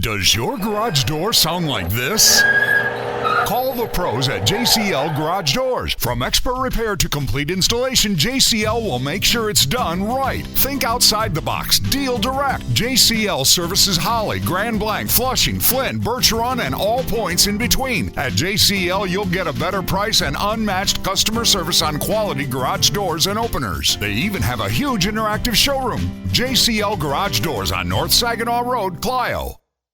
Does your garage door sound like this? Call the pros at Jcl Garage Doors. From expert repair to complete installation, JCL will make sure it's done right. Think outside the box. Deal direct. JCL services Holly, Grand Blanc, Flushing, Flint, Birch Run, and all points in between. At JCL, you'll get a better price and unmatched customer service on quality garage doors and openers. They even have a huge interactive showroom. JCL Garage Doors on North Saginaw Road, Clio.